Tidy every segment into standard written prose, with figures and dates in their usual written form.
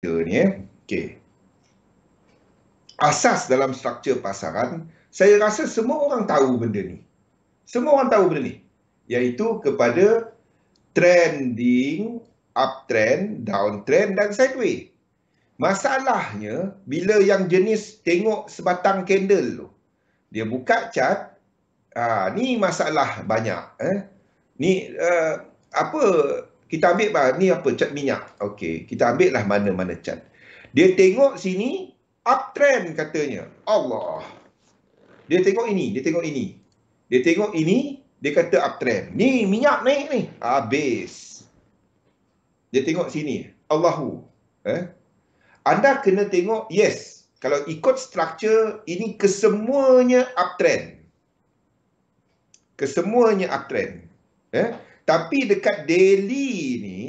ni okey. Asas dalam struktur pasaran, saya rasa semua orang tahu benda ni. Semua orang tahu benda ni. Iaitu kepada trending, uptrend, downtrend dan sideway. Masalahnya, bila yang jenis tengok sebatang candle tu, dia buka chart, ni masalah banyak. Ni apa, kita ambil lah, ni apa, chart minyak. Okey, kita ambil lah mana-mana chart. Dia tengok sini, uptrend katanya. Allah. Dia tengok ini, dia tengok ini. Dia tengok ini, dia kata uptrend. Ni minyak naik ni. Habis. Dia tengok sini. Allahu. Anda kena tengok, yes. Kalau ikut struktur, ini kesemuanya uptrend. Kesemuanya uptrend. Tapi dekat daily ni,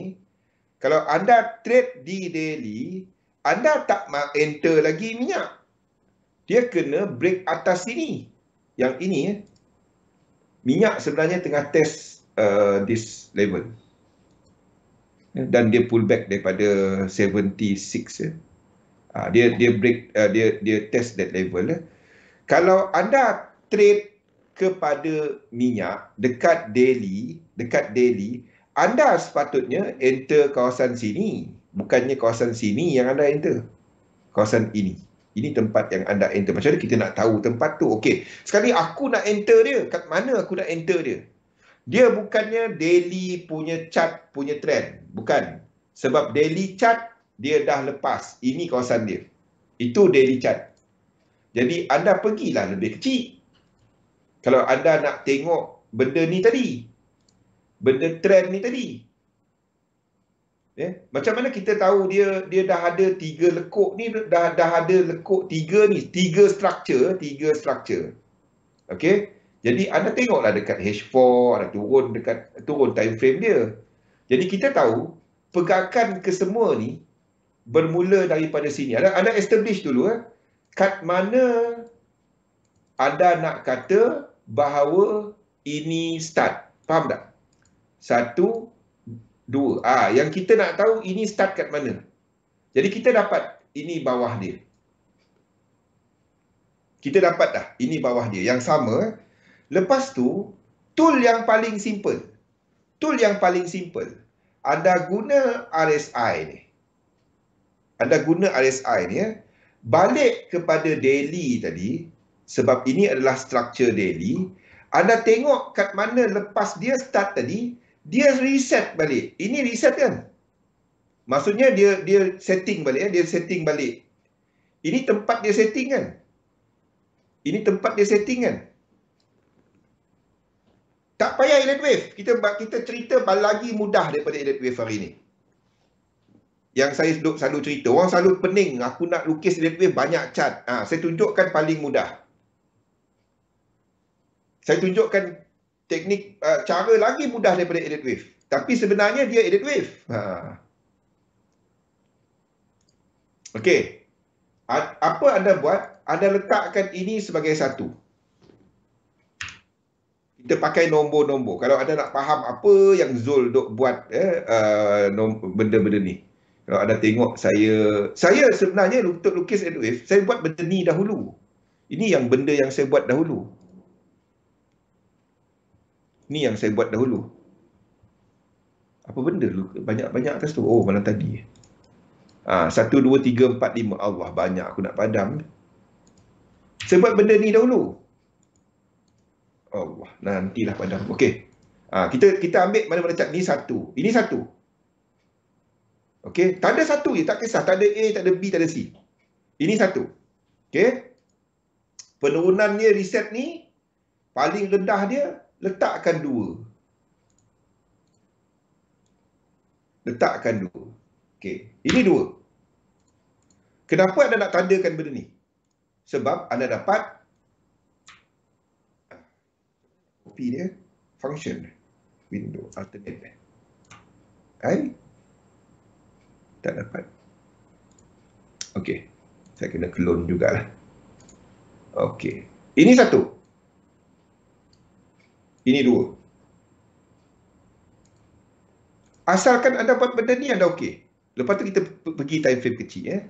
kalau anda trade di daily, anda tak enter lagi minyak. Dia kena break atas sini. Yang ini, minyak sebenarnya tengah test this level. Dan dia pull back daripada 76. Dia break, dia test that level. Kalau anda trade kepada minyak dekat daily, anda sepatutnya enter kawasan sini, bukannya kawasan sini yang anda enter. Kawasan ini. Ini tempat yang anda enter. Macam mana kita nak tahu tempat tu? Okey, sekali aku nak enter dia, kat mana aku nak enter dia? Dia bukannya daily punya chart punya trend. Bukan. Sebab daily chart dia dah lepas. Ini kawasan dia. Itu daily chart. Jadi anda pergilah lebih kecil. Kalau anda nak tengok benda ni tadi. Benda trend ni tadi. Macam mana kita tahu dia dah ada 3 lekuk ni, dah ada lekuk 3 ni, 3 struktur. Okey? Jadi anda tengoklah dekat H4, ada turun time frame dia. Jadi kita tahu pergerakan kesemua ni bermula daripada sini. Anda establish dulu kat mana anda nak kata bahawa ini start. Faham tak? 1, 2. Yang kita nak tahu ini start kat mana. Jadi kita dapat ini bawah dia. Kita dapat dah ini bawah dia. Yang sama. Lepas tu, tool yang paling simple. Anda guna RSI ni. Balik kepada daily tadi. Sebab ini adalah structure daily. Anda tengok kat mana lepas dia start tadi, dia reset balik. Ini reset kan? Maksudnya dia setting balik. Dia setting balik. Ini tempat dia setting kan? Tak payah elite wave. Kita cerita lagi mudah daripada elite wave hari ni. Yang saya selalu cerita. Orang selalu pening. Aku nak lukis elite wave banyak chart. Saya tunjukkan paling mudah. Saya tunjukkan teknik, cara lagi mudah daripada elite wave. Tapi sebenarnya dia elite wave. Okey. Apa anda buat? Anda letakkan ini sebagai satu. Kita pakai nombor-nombor. Kalau anda nak faham apa yang Zul duk buat benda-benda ni. Kalau anda tengok saya sebenarnya untuk lukis elite wave, saya buat benda ni dahulu. Ini yang benda yang saya buat dahulu. Apa benda lu? Banyak atas tu. Oh, malam tadi. 1, 2, 3, 4, 5. Allah, banyak aku nak padam. Saya buat benda ni dahulu. Allah, nantilah padam. Okey. Kita ambil mana-mana cat. Ni satu. Ini satu. Okey. Tak ada satu je. Tak kisah. Tak ada A, tak ada B, tak ada C. Ini satu. Okey. Penurunan dia, reset ni, paling rendah dia, letakkan 2. Okey. Ini 2. Kenapa anda nak tandakan benda ni? Sebab anda dapat copy dia, function, window, alternate. Tak dapat. Okey. Saya kena clone jugalah. Okey. Ini 1. Ini 2. Asalkan anda buat benda ni, anda okey. Lepas tu kita pergi time frame kecil.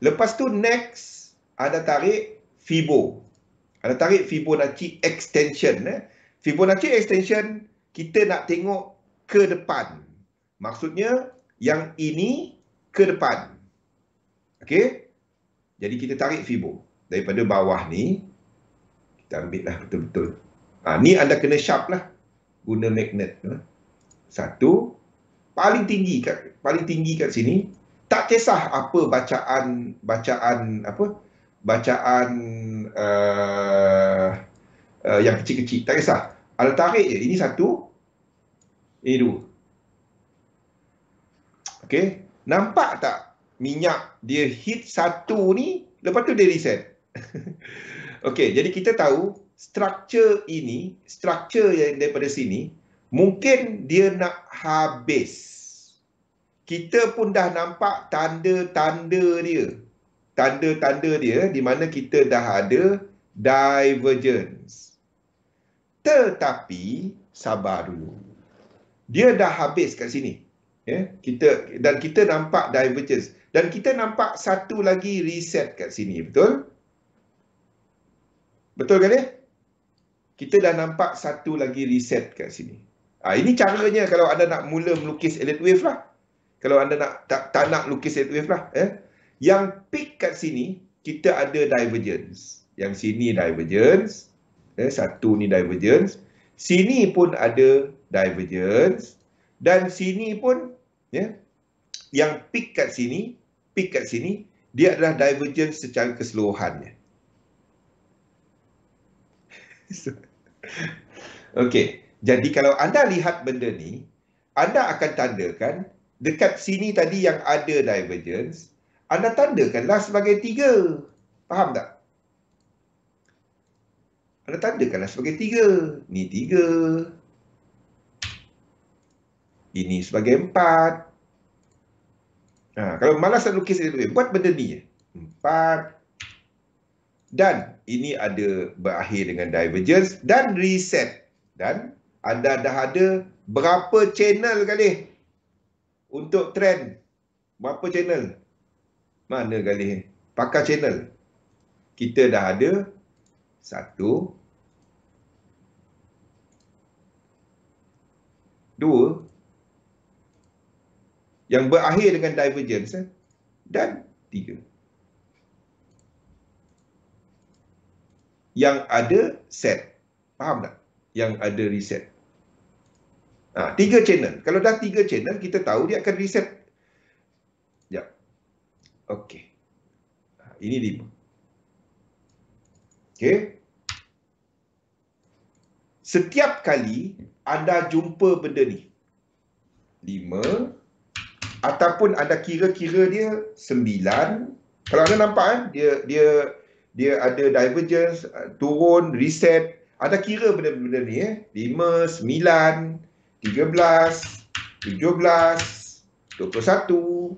Lepas tu next, anda tarik Fibo. Anda tarik Fibonacci extension. Fibonacci extension, kita nak tengok ke depan. Maksudnya, yang ini ke depan. Okey? Jadi kita tarik Fibo. Daripada bawah ni, kita ambil lah betul-betul. Ni anda kena sharp lah. Guna magnet. Satu. Paling tinggi kat sini. Tak kisah apa bacaan yang kecil-kecil. Tak kisah. Anda tarik je. Ini satu. Ini dua. Okey. Nampak tak minyak dia hit satu ni, lepas tu dia reset. Okey, jadi kita tahu struktur yang daripada sini, mungkin dia nak habis. Kita pun dah nampak tanda-tanda dia. Tanda-tanda dia di mana kita dah ada divergence. Tetapi, sabar dulu. Dia dah habis kat sini. Kita nampak divergence. Dan kita nampak satu lagi reset kat sini. Betul? Betul kan dia? Kita dah nampak satu lagi reset kat sini. Ini caranya kalau anda nak mula melukis Elliott wave lah. Kalau anda tak nak lukis Elliott wave lah. Yang peak kat sini, kita ada divergence. Yang sini divergence. Satu ni divergence. Sini pun ada divergence. Dan sini pun, yang peak kat sini, dia adalah divergence secara keseluruhannya. Okey, jadi kalau anda lihat benda ni, anda akan tandakan dekat sini tadi yang ada divergence, anda tandakanlah sebagai 3. Faham tak? Anda tandakanlah sebagai 3. Ni 3. Ini sebagai 4. Kalau malas nak lukis Elliott wave, buat benda ni je. 4. Dan ini ada berakhir dengan divergence dan reset. Dan anda dah ada berapa channel kali untuk trend? Berapa channel? Mana kali? Pakar channel. Kita dah ada 1, 2 yang berakhir dengan divergence dan 3. Yang ada set. Faham tak? Yang ada reset. 3 channel. Kalau dah 3 channel, kita tahu dia akan reset. Sekejap. Okey. Ini 5. Okey. Setiap kali anda jumpa benda ni, 5, ataupun anda kira-kira dia 9. Kalau anda nampak dia ada divergence, turun, reset. Anda kira benda-benda ni 5, 9, 13, 17, 21.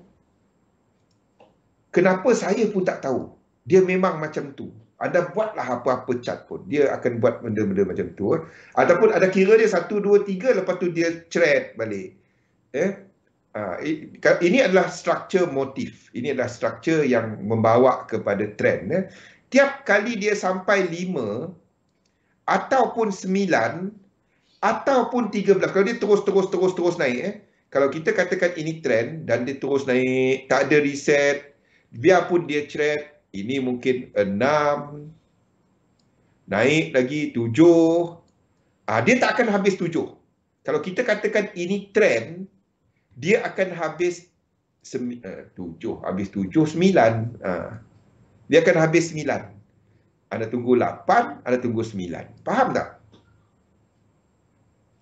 Kenapa saya pun tak tahu? Dia memang macam tu. Anda buatlah apa-apa chart pun, dia akan buat benda-benda macam tu. Ataupun ada kira dia 1, 2, 3, lepas tu dia thread balik. Ini adalah struktur motif. Ini adalah struktur yang membawa kepada trend. Tiap kali dia sampai 5, ataupun 9, ataupun 13. Kalau dia terus naik. Kalau kita katakan ini trend dan dia terus naik, tak ada reset, biarpun dia thread, ini mungkin 6, naik lagi 7. Dia tak akan habis 7. Kalau kita katakan ini trend, dia akan habis 7, habis 7, 9. Dia akan habis 9. Anda tunggu 8, anda tunggu 9. Faham tak?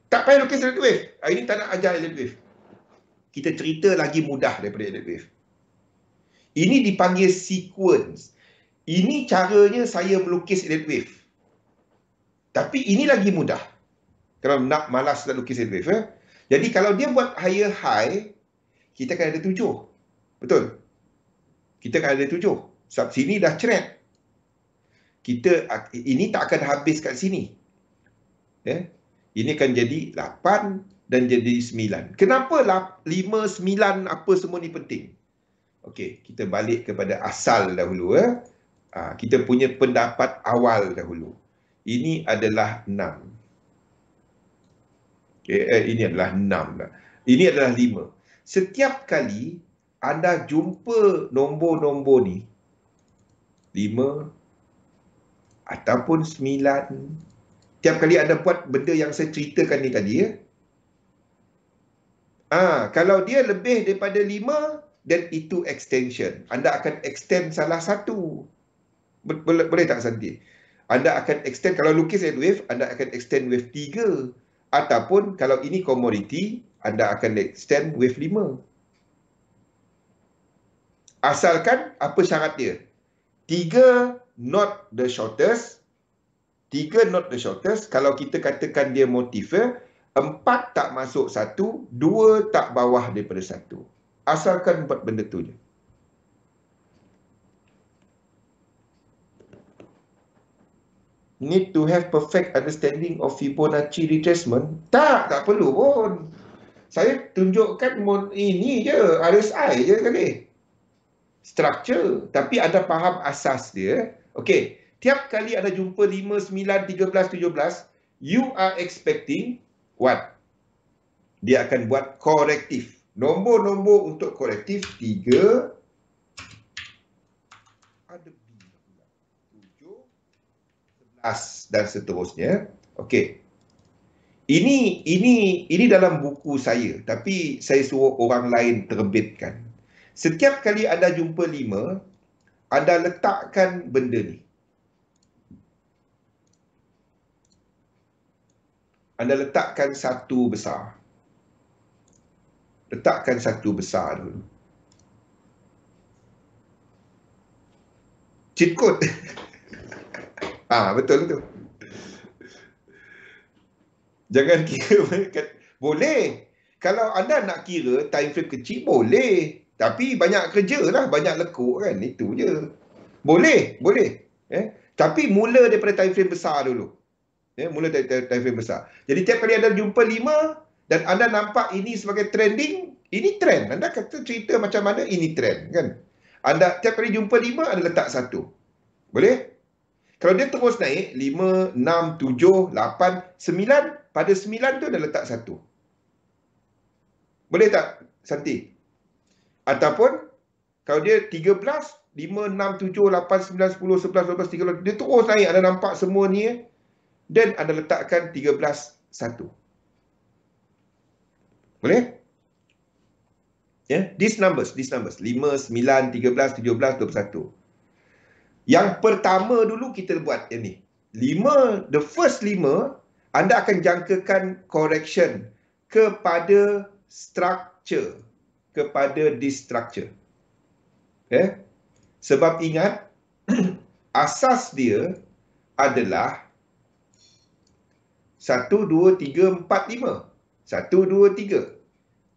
Tak payah lukis Elliott wave. Ini tak nak ajar Elliott wave. Kita cerita lagi mudah daripada Elliott wave. Ini dipanggil sequence. Ini caranya saya melukis Elliott wave. Tapi ini lagi mudah. Kalau nak malas nak lukis Elliott wave. Jadi kalau dia buat higher high, kita akan ada 7. Betul? Kita akan ada 7. Sebab sini dah thread. Ini tak akan habis kat sini. Ini akan jadi 8, dan jadi 9. Kenapa 5, 9 apa semua ni penting? Okey, kita balik kepada asal dahulu. Kita punya pendapat awal dahulu. Ini adalah 6. Ini adalah 6. Ini adalah 5. Setiap kali anda jumpa nombor-nombor ni, 5 ataupun 9, tiap kali anda buat benda yang saya ceritakan ni tadi, kalau dia lebih daripada 5, dan itu extension. Anda akan extend salah satu. Boleh tak Santi? Anda akan extend, kalau lukis and wave, anda akan extend wave 3. Ataupun kalau ini commodity, anda akan extend wave 5. Asalkan apa syarat dia? 3 not the shortest. 3 not the shortest. Kalau kita katakan dia motif, 4 tak masuk 1, 2 tak bawah daripada 1. Asalkan buat benda tu je. Need to have perfect understanding of Fibonacci retracement? Tak perlu pun. Saya tunjukkan ini je, RSI je kali. Structure. Tapi anda faham asas dia. Okey, tiap kali anda jumpa 5, 9, 13, 17, you are expecting what? Dia akan buat korektif. Nombor-nombor untuk korektif 3, ada 7, 11 dan seterusnya. Okey. Ini dalam buku saya, tapi saya suruh orang lain terbitkan. Setiap kali anda jumpa 5, anda letakkan benda ni. Anda letakkan 1 besar. Letakkan 1 besar dulu. Cheat code. Betul. Jangan kira. Boleh. Kalau anda nak kira time frame kecil, boleh. Tapi banyak kerja lah, banyak lekuk kan. Itu je. Boleh. Tapi mula daripada time frame besar dulu. Mula dari time frame besar. Jadi tiap kali anda jumpa 5 dan anda nampak ini sebagai trending, ini trend. Anda kata cerita macam mana ini trend kan. Anda tiap kali jumpa 5, anda letak 1. Boleh? Kalau dia terus naik 5, 6, 7, 8, 9, pada 9 tu dah letak 1. Boleh tak Santi? Ataupun kalau dia 13, 5, 6, 7, 8, 9, 10, 11, 12, 13, dia terus naik, anda nampak semua ni, dan anda letakkan 13, 1. Boleh? These numbers, 5, 9, 13, 17, 21. Yang pertama dulu kita buat yang ni. 5, the first 5, anda akan jangkakan correction kepada structure, kepada this structure. Sebab ingat, asas dia adalah 1, 2, 3, 4, 5. 1, 2, 3.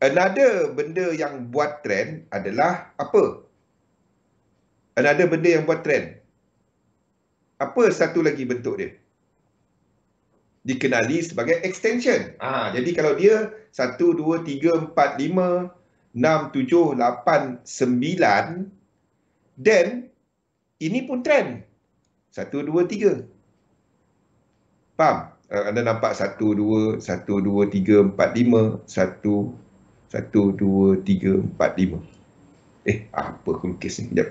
Another benda yang buat trend adalah apa? Another benda yang buat trend. Apa satu lagi bentuk dia? Dikenali sebagai extension. Jadi kalau dia 1, 2, 3, 4, 5, 6, 7, 8, 9, then ini pun trend. 1, 2, 3. Faham? Anda nampak 1, 2, 1, 2, 3, 4, 5, 1, 1, 2, 3, 4, 5. Apa aku lukis ni? Sekejap.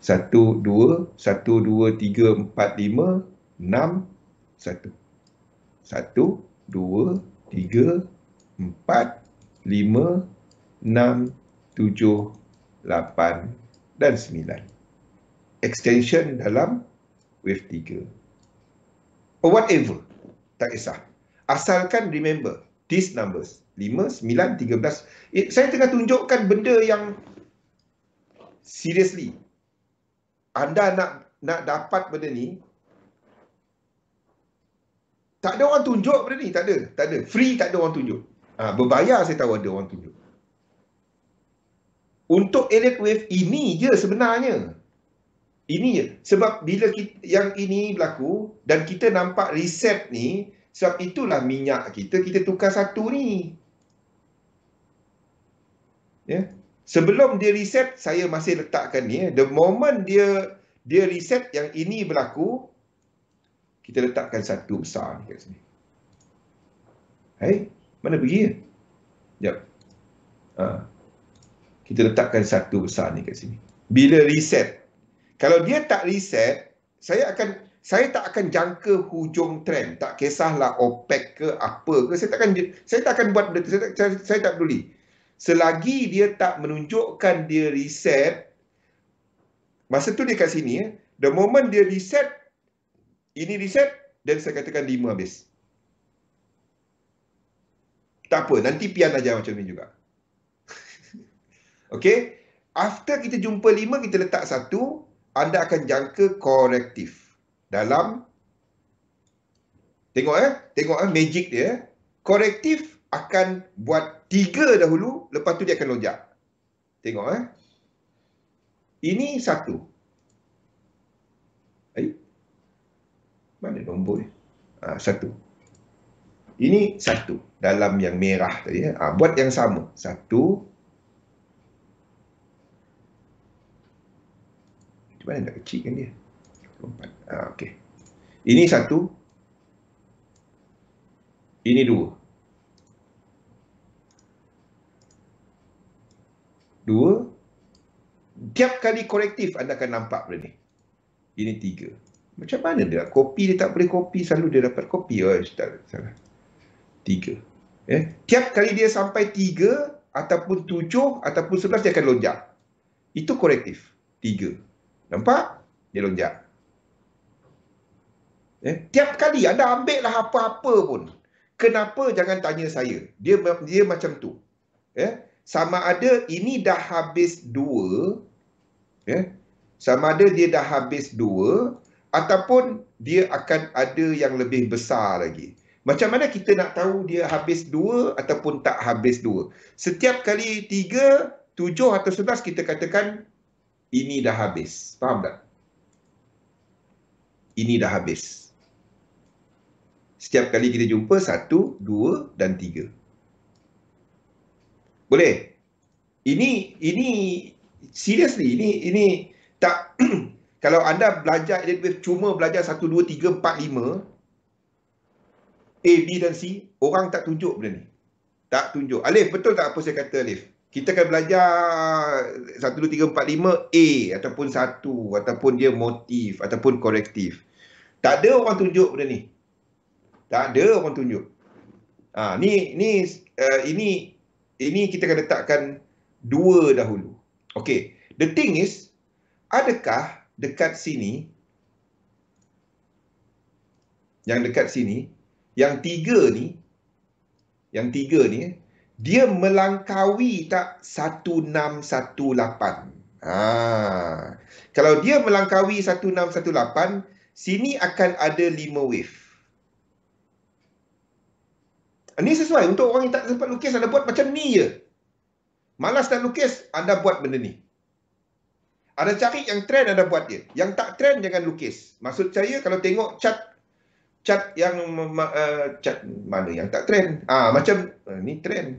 1, 2, 1, 2, 3, 4, 5, 6, 1. 1, 2, 3, 4, 5, 6, 7, 8 dan 9. Extension dalam wave 3. Or whatever. Tak kisah. Asalkan remember these numbers. 5, 9, 13. Saya tengah tunjukkan benda yang seriously. Anda nak dapat benda ni, tak ada orang tunjuk benda ni. Tak ada. Free tak ada orang tunjuk. Berbayar saya tahu ada orang tunjuk. Untuk elite wave ini je sebenarnya. Ini je. Sebab bila yang ini berlaku dan kita nampak reset ni, Sebab itulah minyak kita tukar satu ni. Ya. Sebelum dia reset, saya masih letakkan ni. The moment dia reset yang ini berlaku, kita letakkan satu besar ni kat sini. Hai, mana pergi ya? Sekejap. Kita letakkan satu besar ni kat sini. Bila reset. Kalau dia tak reset, saya tak akan jangka hujung trend. Tak kisahlah OPEC ke apa ke. Saya tak akan buat benda tu. Saya tak peduli. Selagi dia tak menunjukkan dia reset, masa tu dia kat sini ya. The moment dia reset, ini reset, dan saya katakan 5 habis. Tak apa, nanti pian aja macam ni juga. Okey, after kita jumpa 5, kita letak 1, anda akan jangka korektif. Dalam, tengok magic dia. Korektif akan buat 3 dahulu, lepas tu dia akan lonjak. Tengok ini 1. Mana nombor ni? 1. Ini 1 dalam yang merah tadi. Buat yang sama. 1. Macam mana nak kecilkan dia? 4. Okey. Ini 1. Ini 2. 2. Tiap kali korektif anda akan nampak benda ni. Ini 3. Macam mana dia? Kopi dia tak boleh kopi, selalu dia dapat kopi. Salah. 3. Tiap kali dia sampai 3 ataupun 7 ataupun 11 dia akan lonjak. Itu korektif. 3. Nampak? Dia lonjak. Tiap kali anda ambil lah apa-apa pun. Kenapa jangan tanya saya? Dia macam tu. Sama ada ini dah habis 2. Sama ada dia dah habis 2 ataupun dia akan ada yang lebih besar lagi. Macam mana kita nak tahu dia habis 2 ataupun tak habis 2? Setiap kali 3, 7 atau 11 kita katakan ini dah habis. Faham tak? Ini dah habis. Setiap kali kita jumpa 1, 2 dan 3. Boleh? Ini seriously, ini tak kalau anda belajar cuma belajar 1, 2, 3, 4, 5 A, B dan C, orang tak tunjuk benda ni. Tak tunjuk. Alif, betul tak apa saya kata Alif? Kita akan belajar 1, 2, 3, 4, 5 A ataupun 1 ataupun dia motif ataupun korektif. Tak ada orang tunjuk benda ni. Tak ada orang tunjuk. Ini kita akan letakkan 2 dahulu. Okey. The thing is, adakah dekat sini, yang dekat sini, yang 3 ni, dia melangkaui tak 1618? Kalau dia melangkaui 1618, sini akan ada 5 wave. Ini sesuai untuk orang yang tak sempat lukis, anda buat macam ni je. Malas nak lukis, anda buat benda ni. Anda cari yang trend, anda buat dia. Yang tak trend, jangan lukis. Maksud saya, kalau tengok chart yang chart mana yang tak trend. Macam ni trend.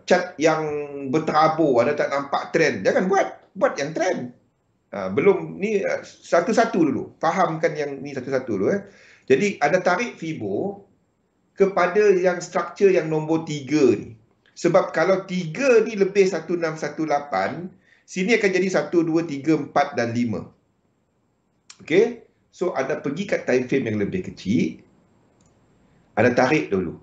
Chart yang berterabur, anda tak nampak trend. Jangan buat. Buat yang trend. Belum ni satu-satu dulu. Fahamkan yang ni satu-satu dulu. Jadi, anda tarik Fibo kepada yang struktur yang nombor 3 ni. Sebab kalau 3 ni lebih 1618, sini akan jadi 1, 2, 3, 4 dan 5. Okey? So, anda pergi kat time frame yang lebih kecil. Anda tarik dulu.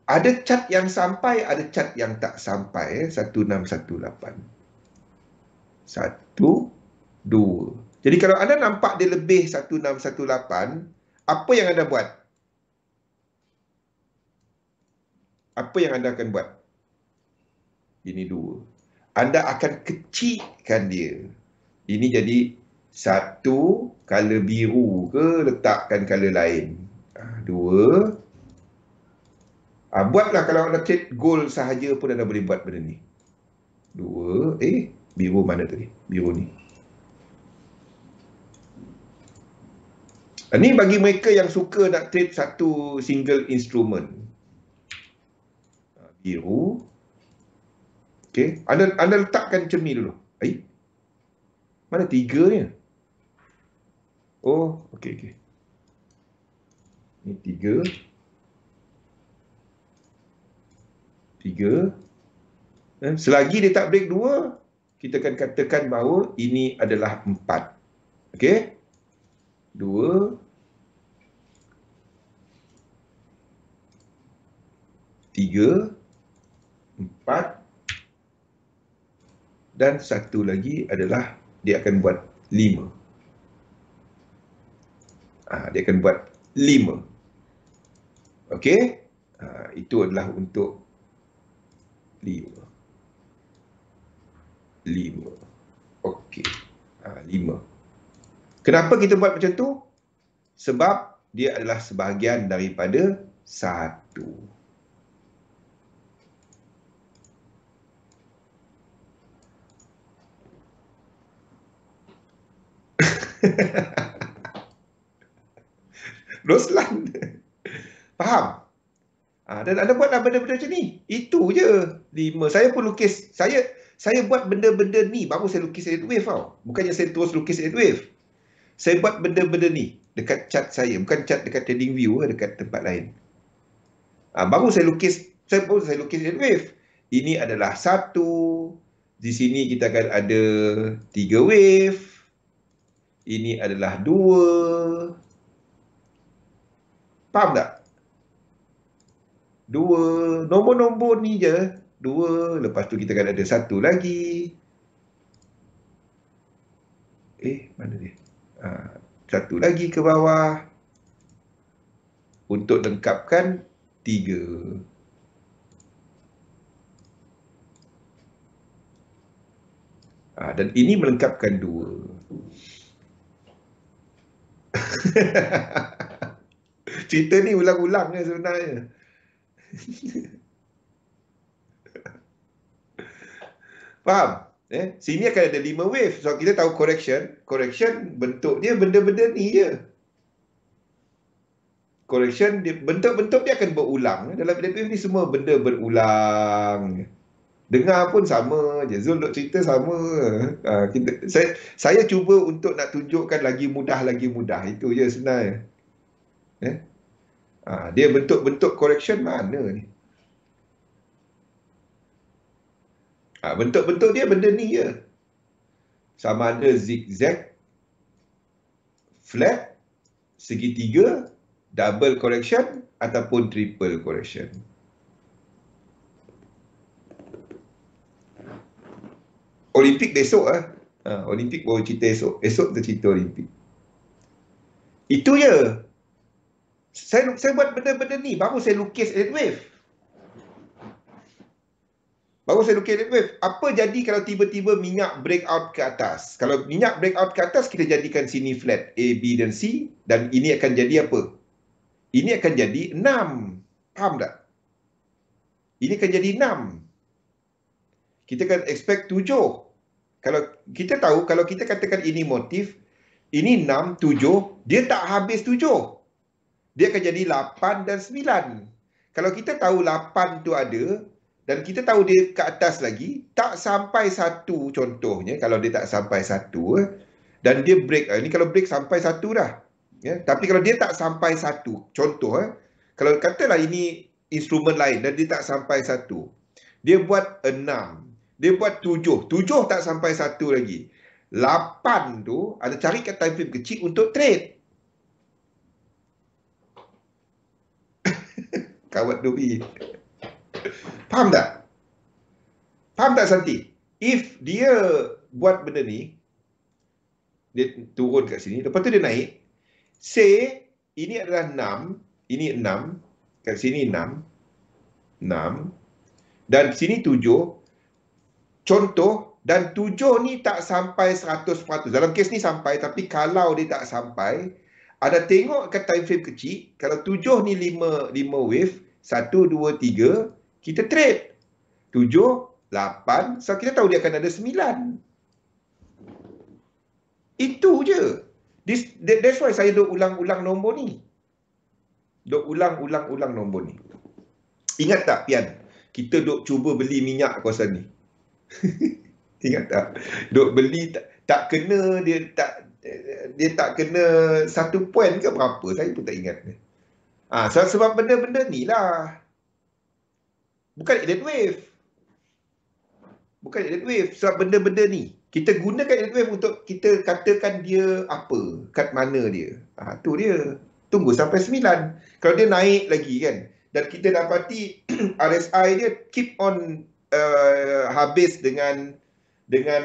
Ada chart yang sampai, ada chart yang tak sampai. 1618. 1, 2. Jadi, kalau anda nampak dia lebih 1618, apa yang anda buat? Apa yang anda akan buat? Ini 2. Anda akan kecilkan dia. Ini jadi 1, color biru ke, letakkan color lain. 2. Buatlah kalau anda trade gold sahaja pun anda boleh buat benda ni. 2. Biru mana tadi? Biru ni. Ini bagi mereka yang suka nak trade satu single instrument. Biru. Okey, anda letakkan macam ni dulu. Mana 3 ni? Oh, okey. Ni 3. 3. Selagi dia tak break 2, kita akan katakan bahawa ini adalah 4. Okey? 2, 3, 4, dan satu lagi adalah dia akan buat 5. Dia akan buat 5. Okey? Itu adalah untuk 5. Okey. 5. Kenapa kita buat macam tu? Sebab dia adalah sebahagian daripada 1. Roslan. Faham? Dan anda buatlah benda-benda macam ni. Itu je. 5. Saya pun lukis. Saya buat benda-benda ni baru saya lukis edit wave tau. Bukannya saya terus lukis edit wave. Saya buat benda-benda ni dekat chart saya. Bukan chart dekat TradingView, dekat tempat lain. Baru saya lukis edit wave. Ini adalah 1. Di sini kita akan ada 3 wave. Ini adalah 2. Faham tak? 2. Nombor-nombor ni je. 2. Lepas tu kita akan ada 1 lagi. Mana dia? 1 lagi ke bawah. Untuk lengkapkan 3. Dan ini melengkapkan 2. Cerita ni ulang-ulang sebenarnya. Faham? Sini akan ada 5 wave. So kita tahu correction. Correction bentuk dia benda-benda ni je. Correction bentuk-bentuk dia akan berulang. Dalam wave ni semua benda berulang. Dengar pun sama je. Zul duk cerita sama. Saya cuba untuk nak tunjukkan lagi mudah. Itu je sebenarnya. Dia bentuk-bentuk correction mana ni? Bentuk-bentuk dia benda ni je. Sama ada zigzag, flat, segitiga, double correction ataupun triple correction. Olimpik besok Olimpik baru cerita esok. Esok kita cerita Olimpik. Itu je. Saya buat benda-benda ni baru saya lukis edit wave. Apa jadi kalau tiba-tiba minyak breakout ke atas? Kalau minyak breakout ke atas, kita jadikan sini flat A, B dan C. Dan ini akan jadi apa? Ini akan jadi 6. Faham tak? Ini akan jadi 6. Kita akan expect 7. Kalau kita tahu, kalau kita katakan ini motif, ini 6, 7, dia tak habis 7. Dia akan jadi 8 dan 9. Kalau kita tahu 8 tu ada, dan kita tahu dia ke atas lagi, tak sampai 1 contohnya, kalau dia tak sampai 1, dan dia break, ini kalau break sampai 1 dah. Tapi kalau dia tak sampai 1, contoh, kalau katalah ini instrumen lain dan dia tak sampai 1, dia buat 6, dia buat 7, 7 tak sampai 1 lagi. 8 tu, ada cari kat time frame kecil untuk trade. Kawat Dobi. Faham tak? Faham tak Santi? If dia buat benda ni, dia turun kat sini, lepas tu dia naik, say ini adalah 6, ini 6, kat sini 6, dan sini 7, contoh, dan 7 ni tak sampai 100%. Dalam kes ni sampai, tapi kalau dia tak sampai, ada tengok ke time frame kecil, kalau 7 ni 5 wave, 1, 2, 3, kita trade. 7, 8, so kita tahu dia akan ada 9. Itu je. That's why saya duk ulang-ulang nombor ni. Duk ulang-ulang nombor ni. Ingat tak, Pian? Kita duk cuba beli minyak kawasan ni. Ingat tak? Duk beli tak kena, dia tak kena 1 poin ke berapa? Saya pun tak ingat. Sebab benda-benda ni lah. Bukan elite wave. Bukan elite wave. Sebab benda-benda ni. Kita gunakan elite wave untuk kita katakan dia apa. Kat mana dia. Tu dia. Tunggu sampai 9. Kalau dia naik lagi kan. Dan kita dapati RSI dia keep on habis dengan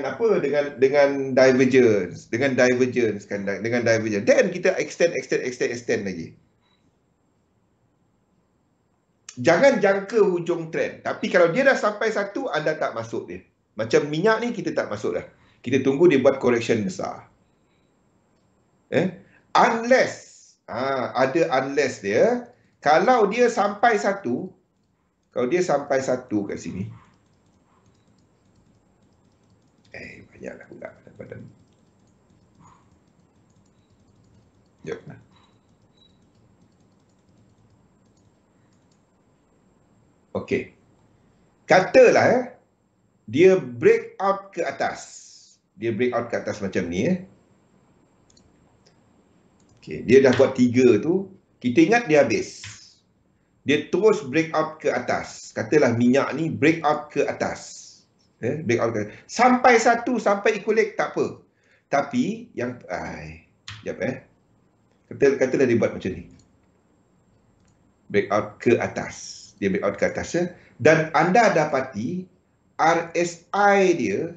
apa? Dengan divergence. Dengan divergence kan. Dengan divergence. Then kita extend lagi. Jangan jangka hujung trend. Tapi kalau dia dah sampai 1, anda tak masuk dia. Macam minyak ni kita tak masuk dah. Kita tunggu dia buat correction besar. Unless ada unless dia. Kalau dia sampai 1, kalau dia sampai 1 kat sini. Banyaklah pula badan. Jom. Okey. Katalah dia break out ke atas. Dia break out ke atas macam ni Okey, dia dah buat 3 tu, kita ingat dia habis. Dia terus break out ke atas. Katalah minyak ni break out ke atas. Break out ke atas. Sampai 1, sampai equilibrium tak apa. Tapi yang sekejap katalah dia buat macam ni. Break out ke atas. Dia break out ke atas dan anda dapati RSI dia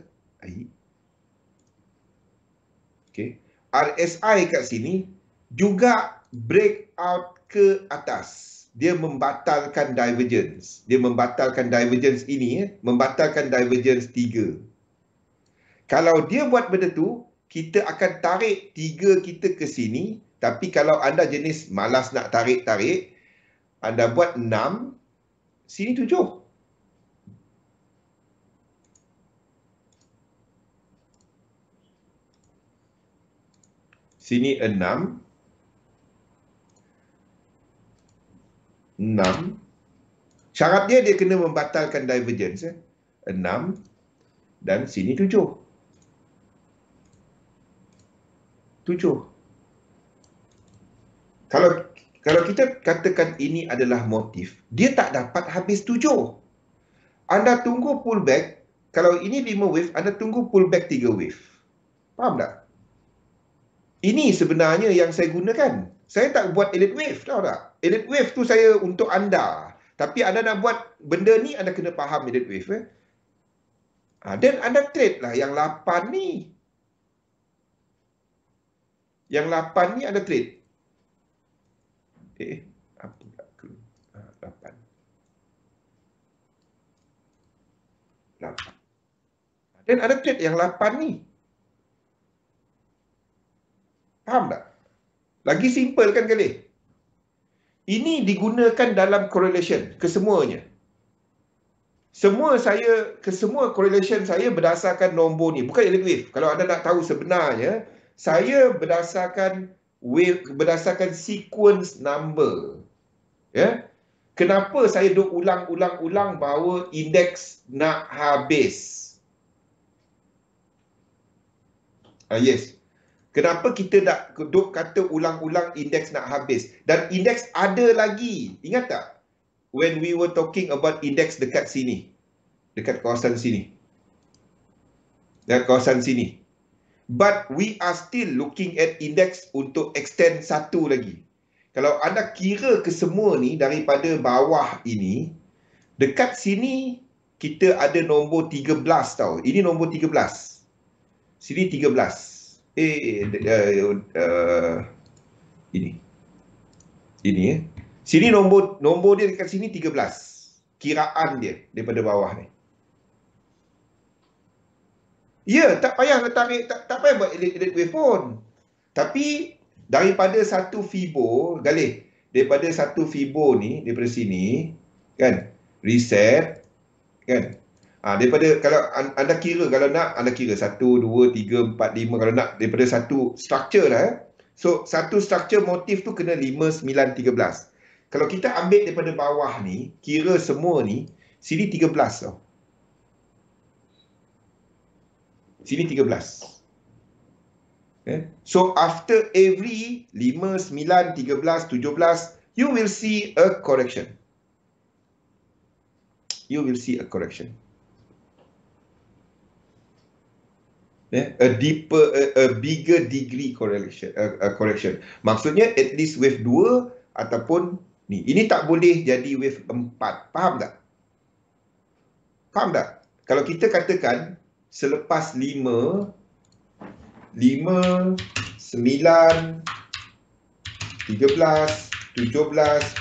RSI kat sini juga break out ke atas. Dia membatalkan divergence. Dia membatalkan divergence ini membatalkan divergence 3. Kalau dia buat benda tu, kita akan tarik 3 kita ke sini. Tapi kalau anda jenis malas nak tarik-tarik, anda buat 6, sini 7. Sini 6. 6. Syarat dia kena membatalkan divergence. 6. Dan sini 7. 7. Kalau kita katakan ini adalah motif, dia tak dapat habis 7. Anda tunggu pullback. Kalau ini 5 wave, anda tunggu pullback 3 wave. Faham tak? Ini sebenarnya yang saya gunakan. Saya tak buat elite wave, tahu tak? Elite wave tu saya untuk anda. Tapi anda nak buat benda ni, anda kena faham elite wave. Dan anda trade lah yang 8 ni. Yang 8 ni anda trade. Apa tak ke? 8. 8. Dan ada trade yang 8 ni. Faham tak? Lagi simple kan kali? Ini digunakan dalam correlation kesemuanya. Kesemua correlation saya berdasarkan nombor ni. Bukan elite wave. Kalau anda nak tahu sebenarnya, saya berdasarkan wave, berdasarkan sequence number. Kenapa saya duk ulang-ulang bahawa indeks nak habis? Yes. Kenapa kita nak duk kata ulang-ulang indeks nak habis? Dan indeks ada lagi. Ingat tak? When we were talking about indeks dekat sini. Dekat kawasan sini. Dekat kawasan sini. But we are still looking at index untuk extend 1 lagi. Kalau anda kira ke semua ni daripada bawah ini, dekat sini kita ada nombor 13 tau. Ini nombor 13. Sini 13. Ini Sini nombor dia dekat sini 13. Kiraan dia daripada bawah ni. Ya, tak payah tarik, tak payah buat elite wave pun. Tapi daripada satu fibo, Galih, daripada satu fibo ni, daripada sini, kan, reset, kan. Daripada, kalau anda kira, kalau nak, anda kira 1, 2, 3, 4, 5, kalau nak, daripada satu structure lah, So, satu structure motif tu kena 5, 9, 13. Kalau kita ambil daripada bawah ni, kira semua ni, sini 13 tau. Sini 13. So, after every 5, 9, 13, 17, you will see a correction. You will see a correction. A deeper, a bigger degree correlation, correction. Maksudnya at least wave 2 ataupun ni. Ini tak boleh jadi wave 4. Faham tak? Faham tak? Kalau kita katakan selepas 5, 9, 13, 17,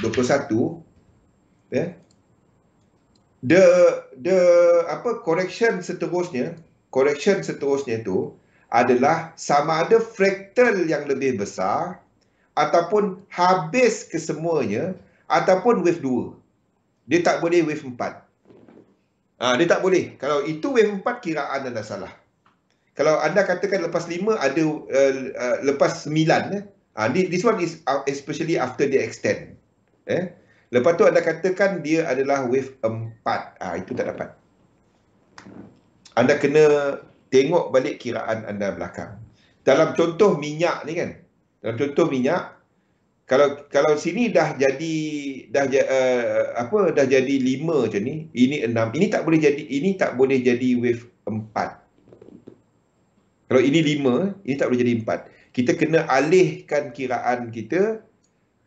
21, correction seterusnya tu adalah sama ada fraktal yang lebih besar ataupun habis kesemuanya ataupun wave 2. Dia tak boleh wave 4. Dia tak boleh. Kalau itu wave 4, kiraan anda salah. Kalau anda katakan lepas 5 ada lepas 9, this one is especially after the extend. Lepas tu anda katakan dia adalah wave 4. Itu tak dapat. Anda kena tengok balik kiraan anda belakang. Dalam contoh minyak ni kan. Dalam contoh minyak, kalau sini dah jadi dah jadi 5 macam ni, ini 6. Ini tak boleh jadi wave 4. Kalau ini 5, ini tak boleh jadi 4. Kita kena alihkan kiraan kita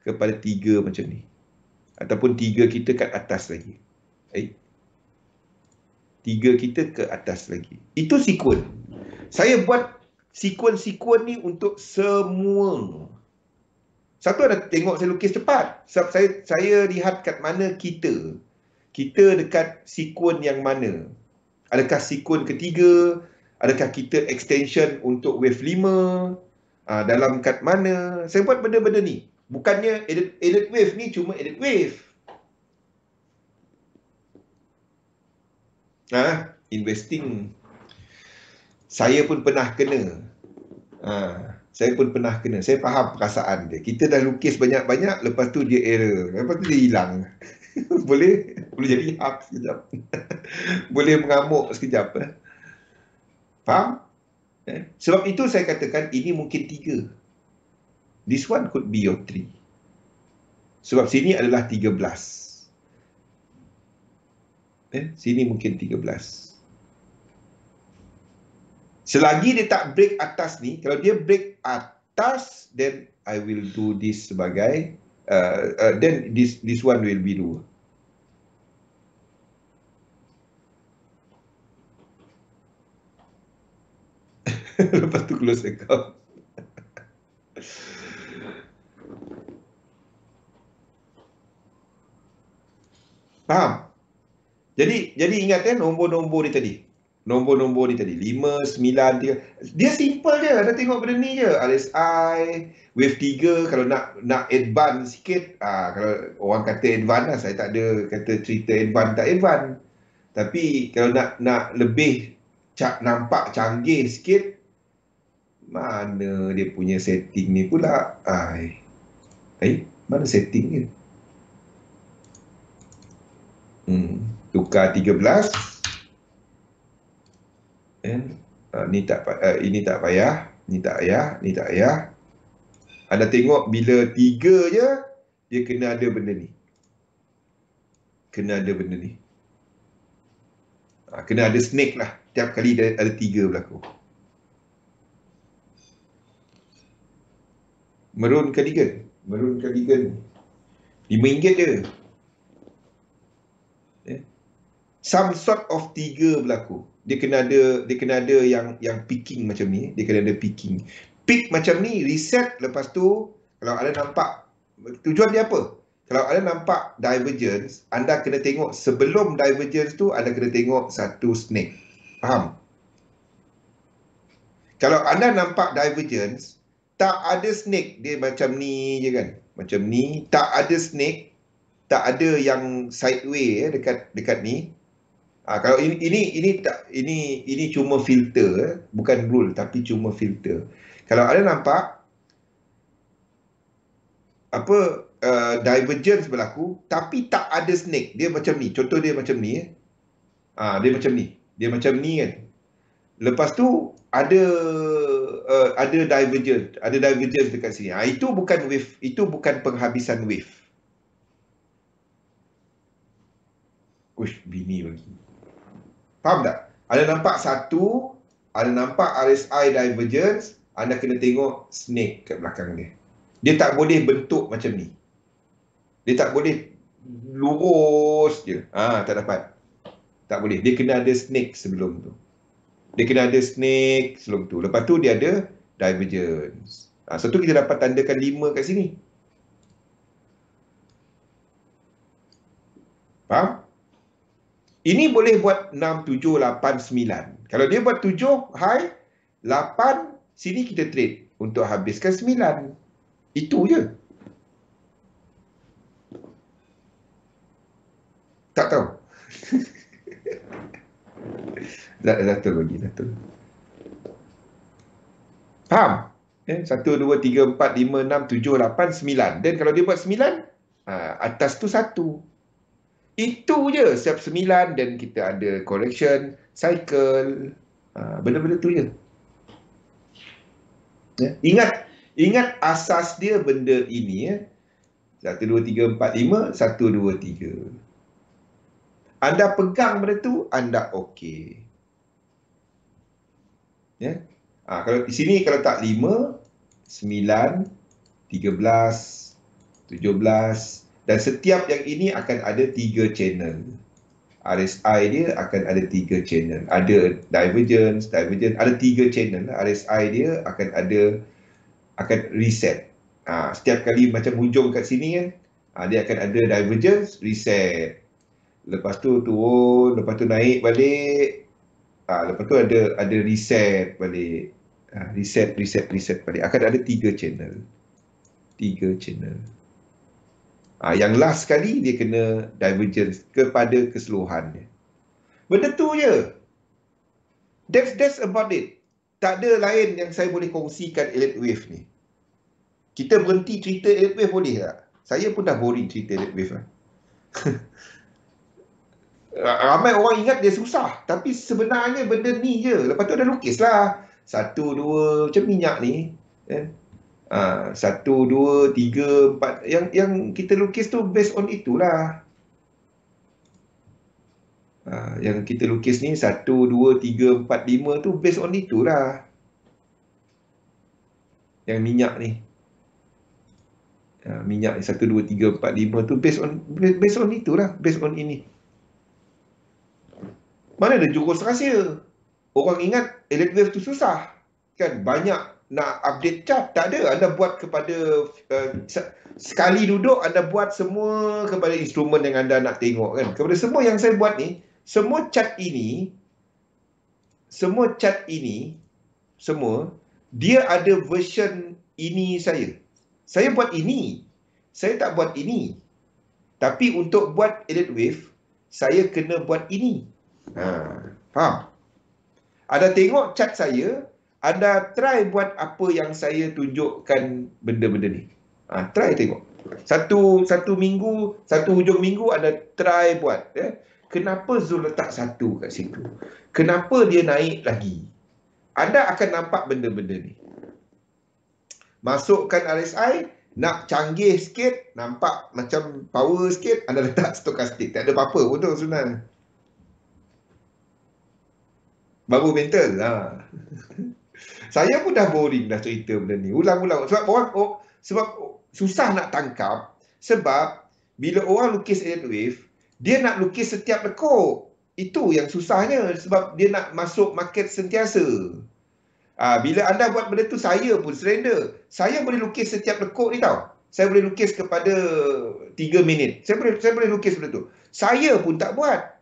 kepada 3 macam ni. Ataupun 3 kita kat atas lagi. 3 kita ke atas lagi. Itu sekuen. Saya buat sekuen-sekuen ni untuk semua. Satu ada tengok saya lukis cepat. Sebab saya lihat kat mana kita. Kita dekat sekuen yang mana. Adakah sekuen ketiga? Adakah kita extension untuk wave 5? Dalam kat mana? Saya buat benda-benda ni. Bukannya edit wave ni cuma edit wave. Investing. Saya pun pernah kena. Saya pun pernah kena. Saya faham perasaan dia. Kita dah lukis banyak-banyak, lepas tu dia error. Lepas tu dia hilang. boleh jadi hap sekejap. Boleh mengamuk sekejap. Faham? Sebab itu saya katakan ini mungkin 3. This one could be your 3. Sebab sini adalah 13. Sini mungkin 13. Selagi dia tak break atas ni, kalau dia break atas, then I will do this sebagai then this one will be 2. Lepas tu close account. Faham? Jadi ingat nombor-nombor ni tadi. Nombor-nombor ni tadi 5, 9, 3. Dia simple je. Anda tengok benda ni je. RSI, wave 3. Kalau nak advance sikit, kalau orang kata advance lah, saya tak ada kata cerita advance tak advance. Tapi kalau nak lebih nampak canggih sikit, mana dia punya setting ni pula? Mana setting ni? Tukar 13. Ini tak payah. Ni tak payah. Anda tengok bila 3 je, dia kena ada benda ni. Kena ada snake lah. Tiap kali ada 3 berlaku. Maroon cardigan RM5 je. Some sort of 3 berlaku. Dia kena ada yang picking macam ni. Dia kena ada picking. Pick macam ni, reset. Lepas tu, kalau anda nampak, tujuan dia apa? Kalau anda nampak divergence, anda kena tengok sebelum divergence tu, anda kena tengok satu snake. Faham? Kalau anda nampak divergence, tak ada snake. Dia macam ni je kan. Macam ni. Tak ada snake. Tak ada yang sideway dekat ni. Kalau ini cuma filter, bukan rule tapi cuma filter. Kalau anda nampak divergence berlaku, tapi tak ada snake. Dia macam ni. Contoh dia macam ni. Dia macam ni. Dia macam ni kan. Lepas tu ada divergence. Ada divergence dekat sini. Itu bukan wave. Itu bukan penghabisan wave. Uish, bini bagi. Faham tak? Ada nampak satu, ada nampak RSI divergence, anda kena tengok snake kat belakang dia. Dia tak boleh bentuk macam ni. Dia tak boleh lurus je. Tak dapat. Tak boleh. Dia kena ada snake sebelum tu. Dia kena ada snake sebelum tu. Lepas tu dia ada divergence. So tu kita dapat tandakan 5 kat sini. Faham? Ini boleh buat 6, 7, 8, 9. Kalau dia buat 7 high, 8 sini kita trade untuk habiskan 9. Itu je. Tak tahu. Satu lagi. Faham? 1, 2, 3, 4, 5, 6, 7, 8, 9. Dan kalau dia buat 9, atas tu 1. Itu je setiap 9 dan kita ada correction, cycle. Benda-benda tu je. Ingat asas dia benda ini. 1, 2, 3, 4, 5, 1, 2, 3. Anda pegang benda tu, anda okey. Kalau di sini kalau tak 5, 9, 13, 17. Dan setiap yang ini akan ada 3 channel. RSI dia akan ada 3 channel. Ada divergence, ada 3 channel. RSI dia akan reset. Setiap kali macam hujung kat sini kan, dia akan ada divergence, reset. Lepas tu turun, lepas tu naik balik. Lepas tu ada reset balik. Reset balik. Akan ada 3 channel. 3 channel. Yang last sekali dia kena divergence kepada keseluruhannya. Benda tu je. That's about it. Tak ada lain yang saya boleh kongsikan elite wave ni. Kita berhenti cerita elite wave boleh tak? Saya pun dah boring cerita elite wave lah. Ramai orang ingat dia susah. Tapi sebenarnya benda ni je. Lepas tu ada lukis lah. 1, 2 macam minyak ni. 1, 2, 3, 4. Yang kita lukis tu based on itulah. Yang kita lukis ni 1, 2, 3, 4, 5 tu based on itulah. Yang minyak ni. Minyak ni 1, 2, 3, 4, 5 tu based on itulah. Based on ini. Mana ada jurus rahsia? Orang ingat elite wave tu susah. Kan banyak nak update chart. Tak ada. Anda buat kepada sekali duduk anda buat semua kepada instrumen yang anda nak tengok kan. Kepada semua yang saya buat ni, semua chart ini dia ada version ini saya. Saya buat ini. Saya tak buat ini. Tapi untuk buat elite wave, saya kena buat ini. Faham? Anda tengok chart saya, anda try buat apa yang saya tunjukkan benda-benda ni. Try tengok. Satu minggu, satu hujung minggu anda try buat. Kenapa Zul letak 1 kat situ? Kenapa dia naik lagi? Anda akan nampak benda-benda ni. Masukkan RSI, nak canggih sikit, nampak macam power sikit, anda letak stokastik. Tak ada apa-apa pun tu sebenarnya. Baru mental. Saya pun dah boring dah cerita benda ni. Ulang-ulang. Sebab susah nak tangkap. Sebab bila orang lukis elite wave, dia nak lukis setiap lekuk. Itu yang susahnya. Sebab dia nak masuk market sentiasa. Bila anda buat benda tu, saya pun surrender. Saya boleh lukis setiap lekuk ni tau. Saya boleh lukis kepada 3 minit. Saya boleh lukis benda tu. Saya pun tak buat.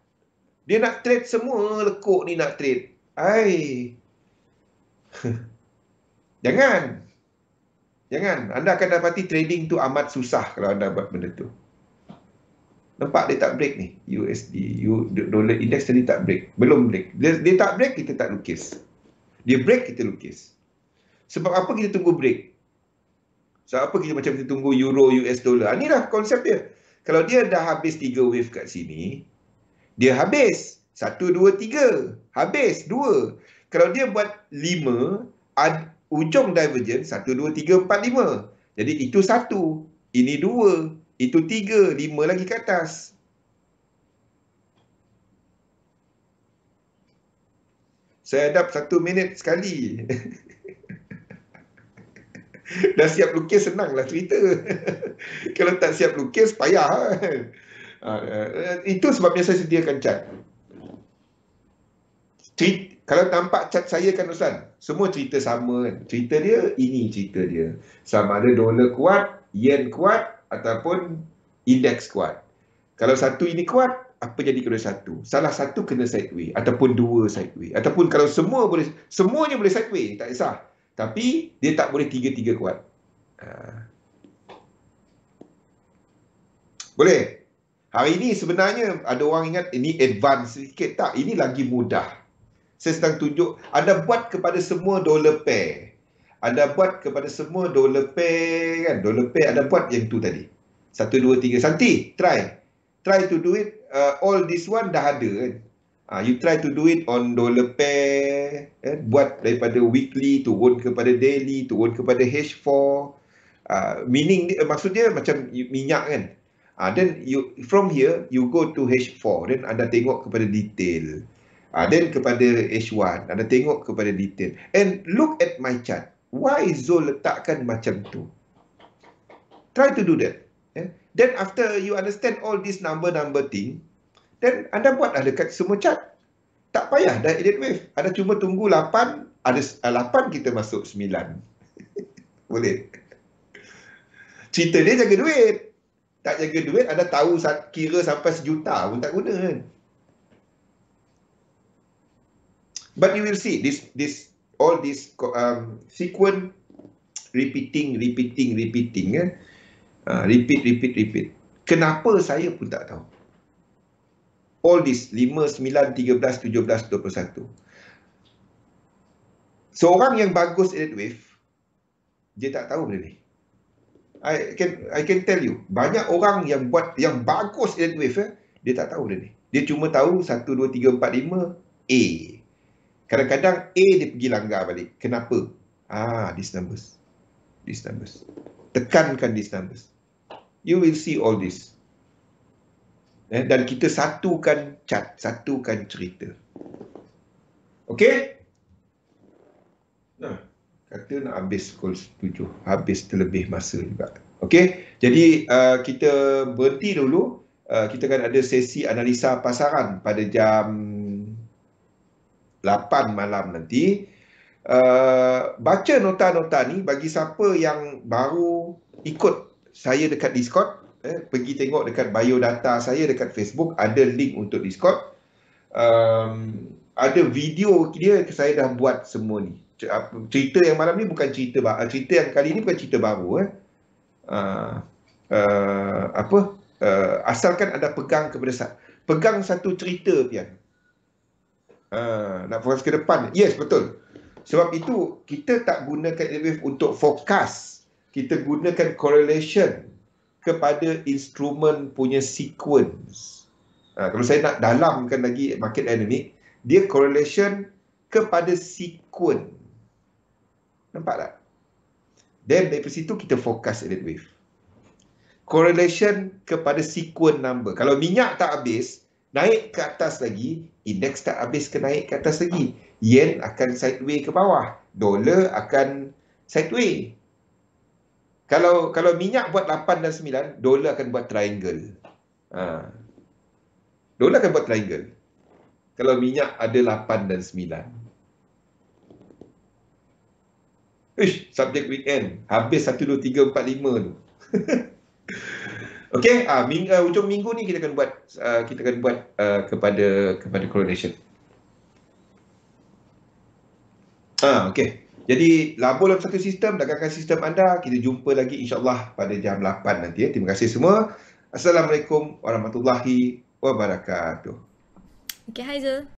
Dia nak trade semua lekuk ni nak trade. Jangan. Anda akan dapati trading tu amat susah kalau anda buat benda tu. Nampak dia tak break ni. USD, dollar index tadi tak break. Belum break. Dia tak break, kita tak lukis. Dia break, kita lukis. Sebab apa kita tunggu break? So apa kita macam kita tunggu euro, US dollar. Inilah konsep dia. Kalau dia dah habis 3 wave kat sini, dia habis. 1, 2, 3. Habis. 2. Kalau dia buat 5, ujung divergence 1, 2, 3, 4, 5. Jadi itu 1. Ini 2. Itu 3. 5 lagi ke atas. Saya hadap 1 minit sekali. Dah siap lukis senanglah cerita. Kalau tak siap lukis payah. Itu sebabnya saya sediakan cat. Kalau nampak cat saya kan Ustaz, semua cerita sama kan. Cerita dia, ini cerita dia. Sama ada dolar kuat, yen kuat ataupun indeks kuat. Kalau satu ini kuat, apa jadi kalau satu? Salah satu kena sideways ataupun dua sideways. Ataupun kalau semuanya boleh sideways, tak kisah. Tapi dia tak boleh tiga-tiga kuat. Boleh. Hari ini sebenarnya ada orang ingat ini advance sikit. Tak, ini lagi mudah. Saya sedang tunjuk, anda buat kepada semua dollar pair. Anda buat kepada semua dollar pair kan. Dollar pair anda buat yang tu tadi. 1, 2, 3. Santi, try. Try to do it. All this one dah ada kan. You try to do it on dollar pair. Buat daripada weekly, turun kepada daily, turun kepada H4. Meaning, maksudnya macam minyak kan. Then from here, you go to H4. Then anda tengok kepada detail. Then kepada H1, anda tengok kepada detail. And look at my chart. Why Zul letakkan macam tu? Try to do that. Then after you understand all this number thing, then anda buatlah dekat semua chart. Tak payah dah edit wave. Anda cuma tunggu 8, ada 8 kita masuk 9. Boleh. Cerita dia jaga duit. Tak jaga duit, anda tahu kira sampai 1 juta pun tak guna kan. But you will see all this sequence repeating kan. Repeat. Kenapa saya pun tak tahu. All this 5, 9, 13, 17, 21. Seorang yang bagus edit wave, dia tak tahu benda ni. I can tell you, banyak orang yang buat yang bagus edit wave, dia tak tahu benda ni. Dia cuma tahu 1, 2, 3, 4, 5 A. Kadang-kadang A dia pergi langgar balik. Kenapa? These numbers. Tekankan these numbers. You will see all this. Dan kita satukan chart, satukan cerita. Okey? Kata nak habis pukul 7. Habis terlebih masa juga. Okey? Jadi kita berhenti dulu. Kita akan ada sesi analisa pasaran pada jam 8 malam nanti. Baca nota-nota ni bagi siapa yang baru ikut saya dekat Discord, pergi tengok dekat bio data saya dekat Facebook, ada link untuk Discord. Ada video dia saya dah buat semua ni. Cerita yang malam ni bukan cerita yang kali ni bukan cerita baru. Asalkan anda pegang satu cerita pian. Nak fokus ke depan. Yes, betul. Sebab itu kita tak gunakan wave untuk fokus. Kita gunakan correlation kepada instrumen punya sequence. Kalau saya nak dalamkan lagi market dynamic, dia correlation kepada sequence. Nampak tak? Then dari situ kita fokus edit wave. Correlation kepada sequence number. Kalau minyak tak habis, naik ke atas lagi, indeks tak habis ke naik ke atas lagi. Yen akan sideways ke bawah. Dolar akan sideways. Kalau minyak buat 8 dan 9, dolar akan buat triangle. Dolar akan buat triangle. Kalau minyak ada 8 dan 9. Subjek weekend. Habis 1, 2, 3, 4, 5 tu. Okey, hujung minggu ni kita akan buat kepada correlation. Okey. Jadi labur dalam satu sistem, dagangkan sistem anda. Kita jumpa lagi insya-Allah pada jam 8 nanti ya. Terima kasih semua. Assalamualaikum warahmatullahi wabarakatuh. Okey, hai Zul.